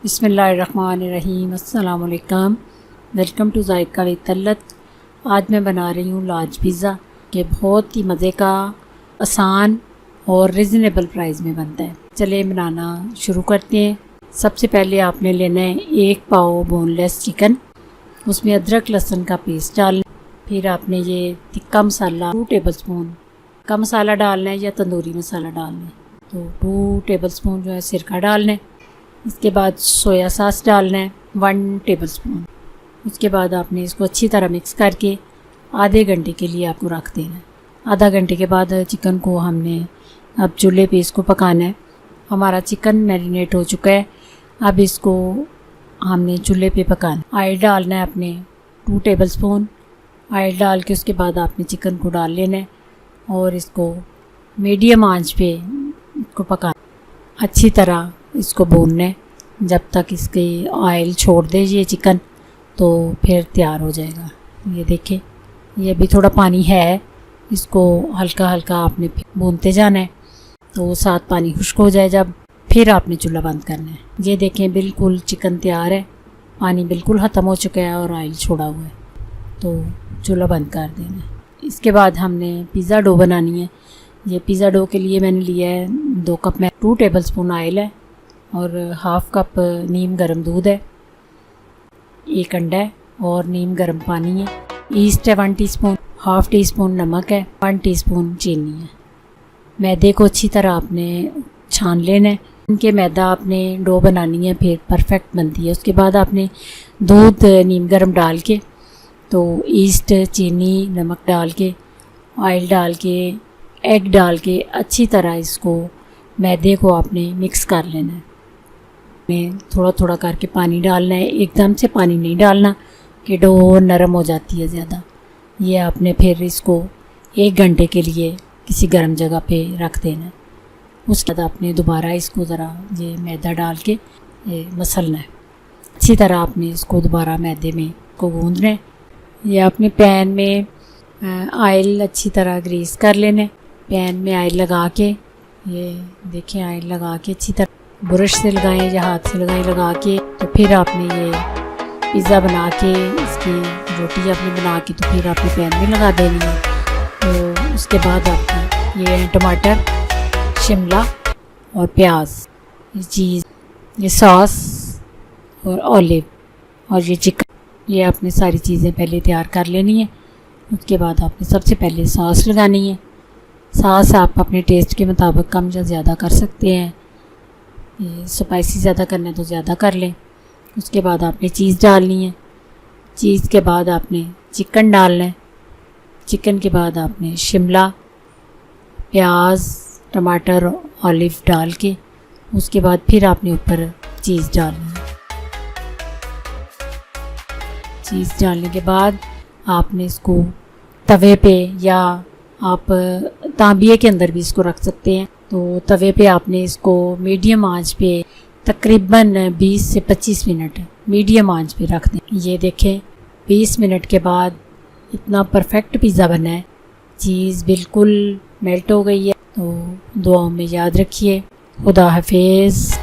बिस्मिल्लाहिर्रहमानिर्रहीम। अस्सलाम वालेकुम। Welcome to Zaika with Talat. आज मैं बना रही हूँ लार्ज पिज़्ज़ा के बहुत ही मज़े का, आसान और रिजनेबल प्राइस में बनता है। चलिए बनाना शुरू करते हैं। सबसे पहले आपने लेना है 1 पाव बोनलेस चिकन, उसमें अदरक लहसुन का पेस्ट डालना। फिर आपने ये तिक्का मसाला 2 टेबलस्पून का मसाला डालना है या तंदूरी मसाला डालना है, तो 2 टेबलस्पून जो है सिरका डालना है। इसके बाद सोया सॉस डालना है 1 टेबलस्पून। उसके बाद आपने इसको अच्छी तरह मिक्स करके आधे घंटे के लिए आपको रख देना है। आधा घंटे के बाद चिकन को हमने अब चूल्हे पे इसको पकाना है। हमारा चिकन मैरिनेट हो चुका है, अब इसको हमने चूल्हे पे पकाना। ऑयल डालना है आपने 2 टेबलस्पून। ऑयल डाल के उसके बाद आपने चिकन को डाल लेना है और इसको मीडियम आंच पे इसको पकाना। अच्छी तरह इसको भूनना है जब तक इसके ऑयल छोड़ दे ये चिकन, तो फिर तैयार हो जाएगा। ये देखें, ये भी थोड़ा पानी है, इसको हल्का हल्का आपने भूनते जाना है तो साथ पानी खुश्क हो जाए जब, फिर आपने चूल्हा बंद करना है। ये देखें, बिल्कुल चिकन तैयार है, पानी बिल्कुल ख़त्म हो चुका है और ऑयल छोड़ा हुआ है, तो चूल्हा बंद कर देना है। इसके बाद हमने पिज़्ज़ा डो बनानी है। ये पिज़्ज़ा डो के लिए मैंने लिया है 2 कप में 2 टेबलस्पून ऑयल है और हाफ़ कप नीम गर्म दूध है, 1 अंडा है और नीम गर्म पानी है। ईस्ट है 1 टीस्पून, हाफ़ टी स्पून नमक है, 1 टीस्पून चीनी है। मैदे को अच्छी तरह आपने छान लेना है। इनके मैदा आपने डो बनानी है, फिर परफेक्ट बनती है। उसके बाद आपने दूध नीम गर्म डाल के, तो ईस्ट, चीनी, नमक डाल के, ऑयल डाल के, एग डाल के अच्छी तरह इसको मैदे को आपने मिक्स कर लेना है। में थोड़ा थोड़ा करके पानी डालना है, एकदम से पानी नहीं डालना कि डो नरम हो जाती है ज़्यादा। ये आपने फिर इसको 1 घंटे के लिए किसी गर्म जगह पे रख देना है। उसके बाद आपने दोबारा इसको ज़रा ये मैदा डाल के ये मसलना है। अच्छी तरह आपने इसको दोबारा मैदे में को गूंदना है। ये आपने पैन में ऑयल अच्छी तरह ग्रीस कर लेना है। पैन में ऑयल लगा के, ये देखें, ऑयल लगा के अच्छी तरह ब्रश से लगाएं या हाथ से लगा के, तो फिर आपने ये पिज़्ज़ा बना के, इसकी रोटी आपने बना के, तो फिर आपने पैन में लगा देनी है। तो उसके बाद आपने ये टमाटर, शिमला और प्याज, ये चीज़, ये सॉस और ऑलिव और ये चिकन, ये आपने सारी चीज़ें पहले तैयार कर लेनी है। उसके बाद आपने सबसे पहले सॉस लगानी है। सॉस आप अपने टेस्ट के मुताबिक कम या ज़्यादा कर सकते हैं। ये स्पाइसी ज़्यादा करना है तो ज़्यादा कर लें। उसके बाद आपने चीज़ डालनी है। चीज़ के बाद आपने चिकन डालना है। चिकन के बाद आपने शिमला, प्याज, टमाटर, ऑलिव डाल के, उसके बाद फिर आपने ऊपर चीज़ डालनी है। चीज़ डालने के बाद आपने इसको तवे पे, या आप तांबिये के अंदर भी इसको रख सकते हैं, तो तवे पे आपने इसको मीडियम आंच पे तकरीबन 20 से 25 मिनट मीडियम आंच पे रख दें। ये देखें, 20 मिनट के बाद इतना परफेक्ट पिज़्ज़ा बना है। चीज़ बिल्कुल मेल्ट हो गई है। तो दुआओं में याद रखिए। खुदा हाफिज़।